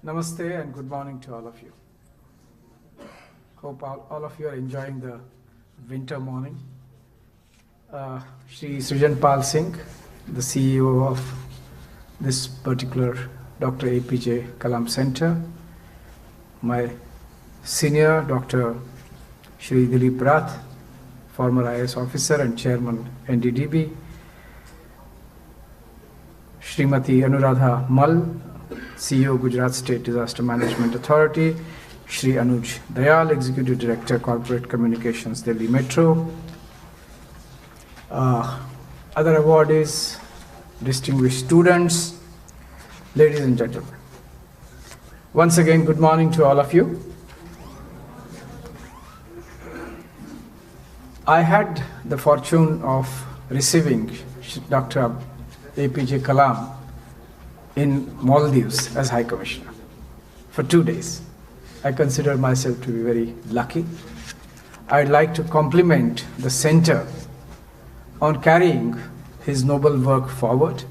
Namaste and good morning to all of you. Hope all of you are enjoying the winter morning. Shri Srijanpal Singh, the CEO of this particular Dr. APJ Kalam Center, my senior Dr. Shri Dilip Rath, former IAS officer and chairman NDDB, Srimati Anuradha Mal, CEO Gujarat State Disaster Management Authority, Shri Anuj Dayal, Executive Director Corporate Communications Delhi Metro, other awardees, distinguished students, ladies and gentlemen. Once again, good morning to all of you. I had the fortune of receiving Dr. APJ Kalam in Maldives as High Commissioner for 2 days. I consider myself to be very lucky. I'd like to compliment the center on carrying his noble work forward.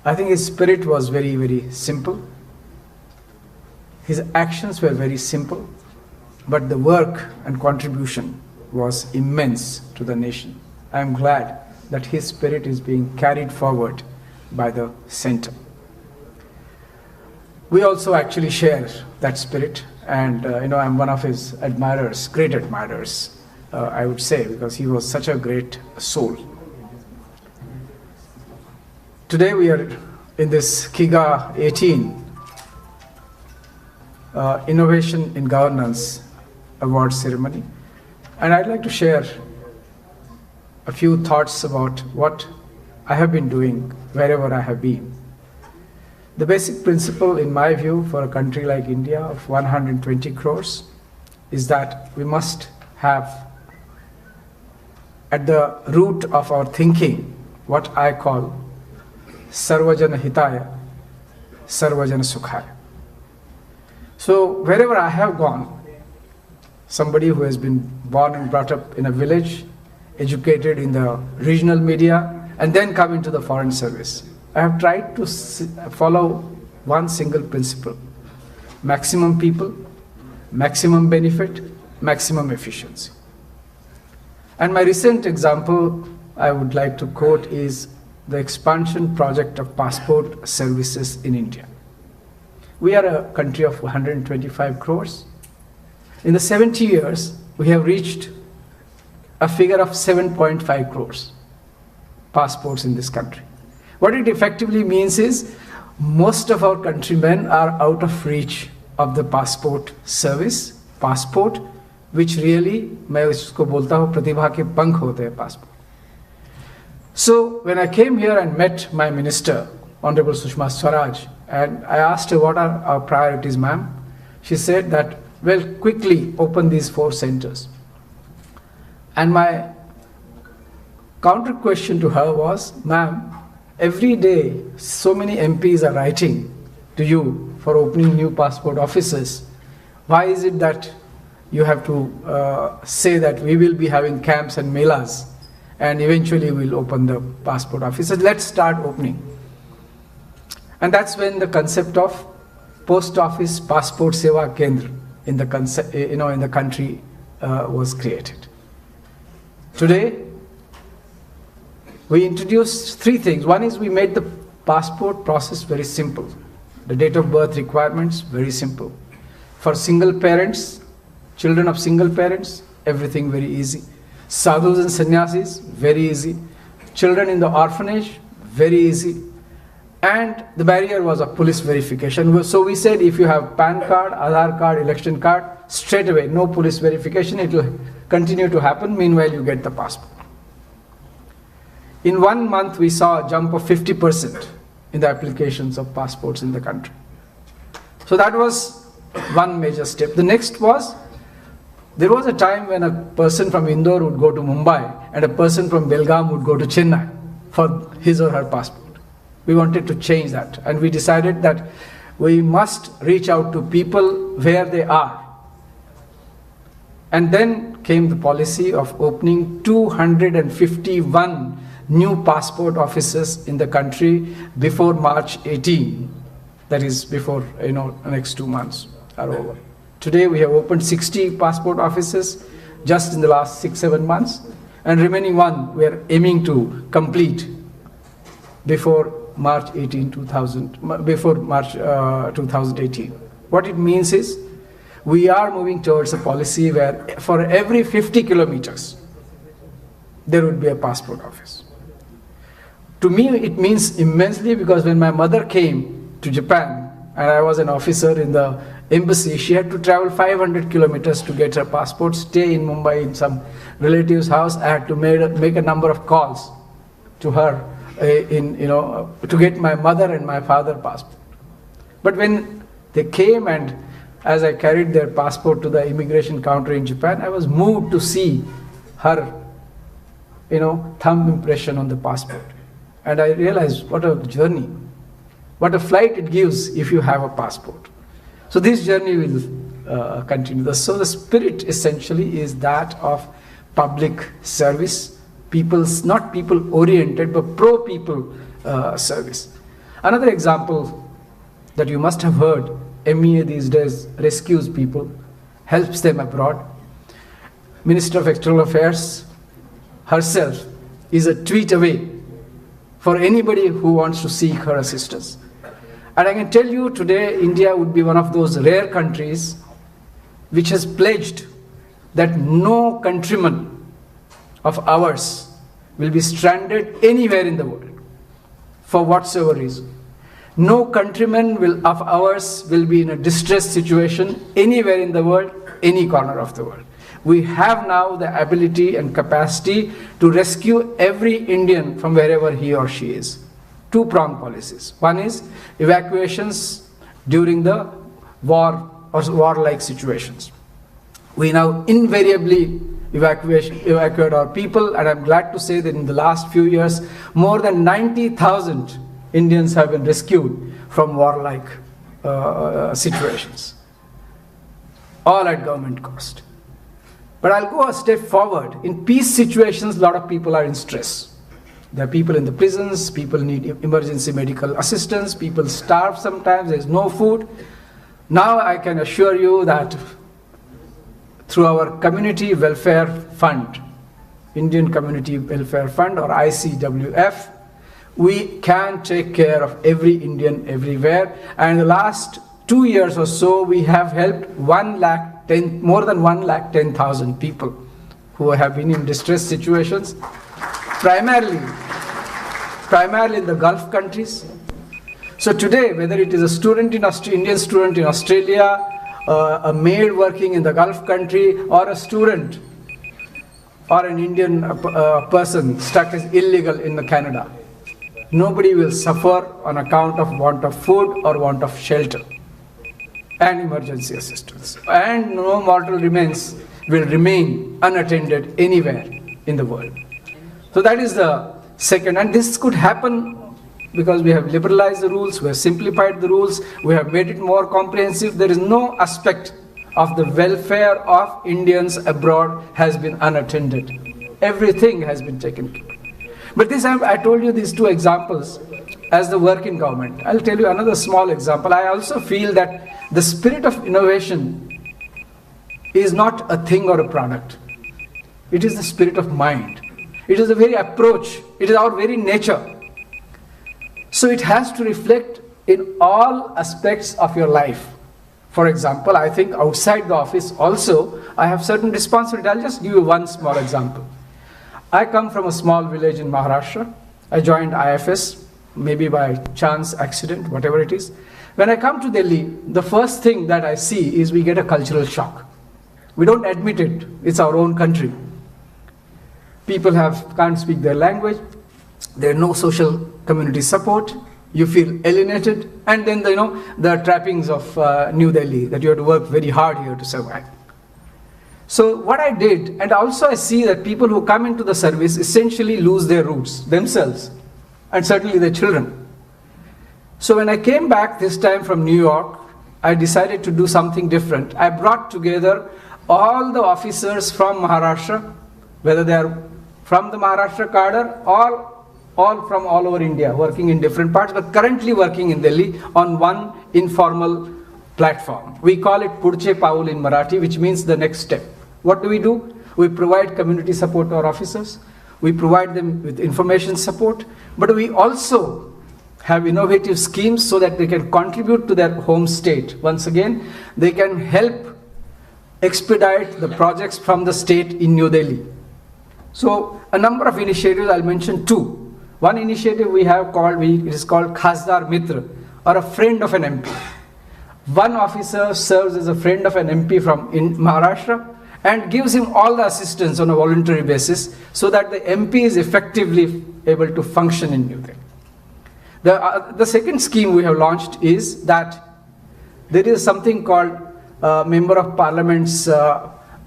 I think his spirit was very, very simple. His actions were very simple, but the work and contribution was immense to the nation. I am glad that his spirit is being carried forward by the center. We also actually share that spirit, and I'm one of his admirers, great admirers, I would say, because he was such a great soul. Today we are in this KIGA 18 Innovation in Governance Award ceremony, and I'd like to share a few thoughts about what I have been doing wherever I have been. The basic principle, in my view, for a country like India of 120 crores is that we must have at the root of our thinking what I call Sarvajana Hitaya, Sarvajana Sukhaya. So wherever I have gone, somebody who has been born and brought up in a village, educated in the regional media, and then come into the foreign service, I have tried to follow one single principle: maximum people, maximum benefit, maximum efficiency. And my recent example I would like to quote is the expansion project of passport services in India. We are a country of 125 crores. In the 70 years, we have reached a figure of 7.5 crores passports in this country. What it effectively means is most of our countrymen are out of reach of the passport service, passport, which really, मैं उसको बोलता हूँ प्रतिभा के पंख होते हैं passport. So when I came here and met my minister, Honorable Sushma Swaraj, and I asked her what are our priorities, ma'am, she said that, well, quickly open these 4 centers. And my counter question to her was, ma'am, every day so many MPs are writing to you for opening new passport offices. Why is it that you have to say that we will be having camps and melas and eventually we'll open the passport offices? Let's start opening. And that's when the concept of Post Office Passport Seva Kendra in the country was created. Today, we introduced 3 things. One is we made the passport process very simple. The date of birth requirements, very simple. For single parents, children of single parents, everything very easy. Sadhus and sannyasis, very easy. Children in the orphanage, very easy. And the barrier was a police verification. So we said if you have PAN card, Aadhaar card, election card, straight away, no police verification, it will continue to happen. Meanwhile, you get the passport. In 1 month, we saw a jump of 50% in the applications of passports in the country. So that was one major step. The next was, there was a time when a person from Indore would go to Mumbai and a person from Belgaum would go to Chennai for his or her passport. We wanted to change that, and we decided that we must reach out to people where they are. And then came the policy of opening 251 new passport offices in the country before March 18. That is before, the next 2 months are over. Today we have opened 60 passport offices just in the last 6-7 months, and remaining one we are aiming to complete before March 2018. What it means is we are moving towards a policy where for every 50 kilometers there would be a passport office. To me it means immensely, because when my mother came to Japan and I was an officer in the embassy, she had to travel 500 kilometers to get her passport, stay in Mumbai in some relative's house. I had to make a number of calls to her to get my mother and my father passport. But when they came, and as I carried their passport to the immigration counter in Japan, I was moved to see her thumb impression on the passport. And I realized what a journey, what a flight it gives if you have a passport. So this journey will continue. So the spirit essentially is that of public service, not people oriented, but pro-people service. Another example that you must have heard, MEA these days rescues people, helps them abroad. Minister of External Affairs herself is a tweet away for anybody who wants to seek her assistance. And I can tell you today, India would be one of those rare countries which has pledged that no countryman of ours will be stranded anywhere in the world for whatsoever reason. No countryman of ours will be in a distressed situation anywhere in the world, any corner of the world. We have now the ability and capacity to rescue every Indian from wherever he or she is. Two-pronged policies. One is evacuations during the war or war-like situations. We now invariably evacuate our people, and I'm glad to say that in the last few years, more than 90,000 Indians have been rescued from war-like situations, all at government cost. But I'll go a step forward. In peace situations, a lot of people are in stress. There are people in the prisons, people need emergency medical assistance, people starve sometimes, there's no food. Now I can assure you that through our Community Welfare Fund, Indian Community Welfare Fund or ICWF, we can take care of every Indian everywhere. And in the last 2 years or so, we have helped more than 110,000 people who have been in distress situations, primarily in the Gulf countries. So today, whether it is a student Indian student in Australia, a maid working in the Gulf country, or a student or an Indian person stuck as illegal in Canada, nobody will suffer on account of want of food or want of shelter and emergency assistance. And no mortal remains will remain unattended anywhere in the world. So that is the second, and this could happen because we have liberalized the rules, we have simplified the rules, we have made it more comprehensive. There is no aspect of the welfare of Indians abroad has been unattended. Everything has been taken care of. But I told you these two examples as the work in government. I'll tell you another small example. I also feel that the spirit of innovation is not a thing or a product. It is the spirit of mind. It is the very approach. It is our very nature. So it has to reflect in all aspects of your life. For example, I think outside the office also, I have certain responsibility. I'll just give you one small example. I come from a small village in Maharashtra. I joined IFS, maybe by chance, accident, whatever it is. When I come to Delhi, the first thing that I see is we get a cultural shock. We don't admit it. It's our own country. People can't speak their language. There are no social community support. You feel alienated. And then, the trappings of New Delhi, that you have to work very hard here to survive. So what I did, and also I see that people who come into the service essentially lose their roots themselves, and certainly their children. So when I came back this time from New York, I decided to do something different. I brought together all the officers from Maharashtra, whether they are from the Maharashtra cadre or all from all over India, working in different parts, but currently working in Delhi on one informal platform. We call it Pudche Paul in Marathi, which means the next step. What do? We provide community support to our officers. We provide them with information support, but we also have innovative schemes so that they can contribute to their home state. Once again, they can help expedite the projects from the state in New Delhi. So a number of initiatives, I'll mention two. One initiative we have it is called Khasdar Mitra, or a friend of an MP. One officer serves as a friend of an MP from Maharashtra and gives him all the assistance on a voluntary basis so that the MP is effectively able to function in New Delhi. The second scheme we have launched is that there is something called Member of Parliament's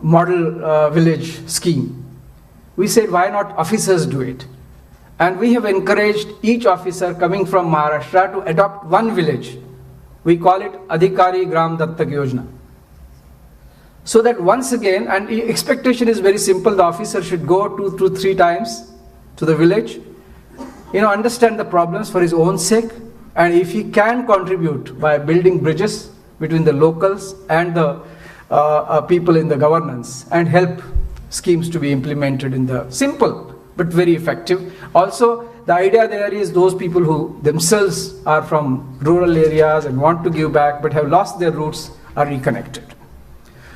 Model Village scheme. We said, why not officers do it? And we have encouraged each officer coming from Maharashtra to adopt one village. We call it Adhikari Gram Dattak Yojana. So that once again, and the expectation is very simple, the officer should go 2 to 3 times to the village, understand the problems for his own sake, and if he can contribute by building bridges between the locals and the people in the governance and help schemes to be implemented in the simple but very effective. Also, the idea there is those people who themselves are from rural areas and want to give back but have lost their roots are reconnected.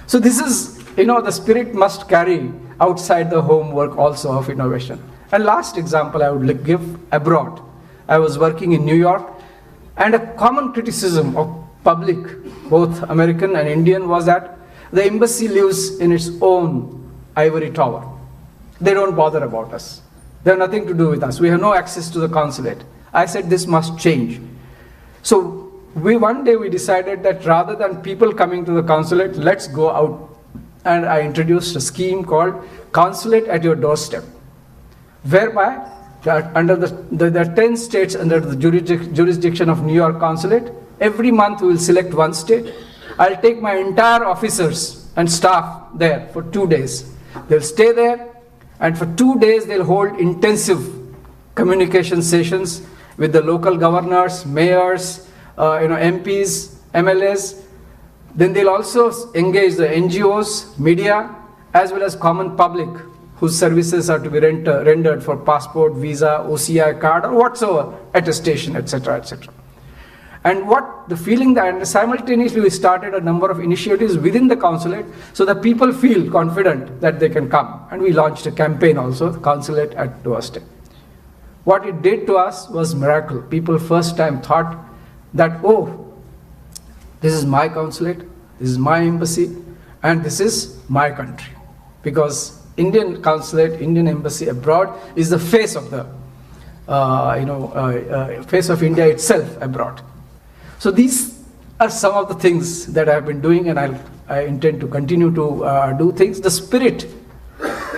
So this is, the spirit must carry outside the home work also of innovation. And last example I would give abroad. I was working in New York, and a common criticism of public, both American and Indian, was that the embassy lives in its own ivory tower. They don't bother about us. They have nothing to do with us. We have no access to the consulate. I said this must change. So one day we decided that rather than people coming to the consulate, let's go out. And I introduced a scheme called Consulate at Your Doorstep, whereby under the 10 states under the jurisdiction of New York Consulate, every month we will select one state. I'll take my entire officers and staff there for 2 days. They'll stay there, and for 2 days they'll hold intensive communication sessions with the local governors, mayors, MPs, MLAs. Then they'll also engage the NGOs, media, as well as common public whose services are to be rendered for passport, visa, OCI card, or whatsoever, attestation, etc., etc. And the feeling that, and simultaneously we started a number of initiatives within the consulate so that people feel confident that they can come. And we launched a campaign also, Consulate at Doorstep. What it did to us was miracle. People first time thought that, this is my consulate, this is my embassy, and this is my country. Because Indian consulate, Indian embassy abroad is the face of the, face of India itself abroad. So these are some of the things that I have been doing, and I intend to continue to do things. The spirit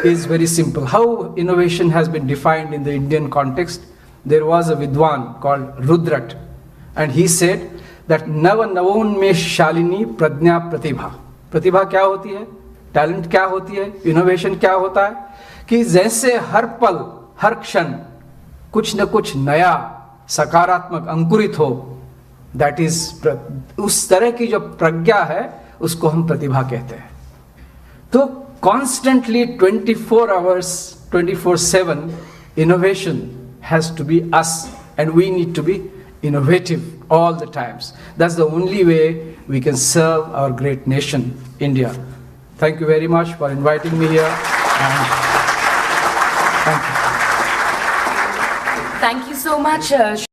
is very simple. How innovation has been defined in the Indian context, there was a Vidwan called Rudrat, and he said that Nava Navonmesh Shalini Pradnya Pratibha. Pratibha क्या होती है? Talent क्या होती है? Innovation क्या होता है? कि जैसे हर पल, हर क्षण कुछ न कुछ नया, सकारात्मक, अंकुरित हो, that is, उस तरह की जो प्रज्ञा है, उसको हम प्रतिभा कहते हैं. तो constantly 24 hours, 24/7, innovation has to be us, and we need to be innovative all the times. That's the only way we can serve our great nation, India. Thank you very much for inviting me here. And thank you. Thank you so much.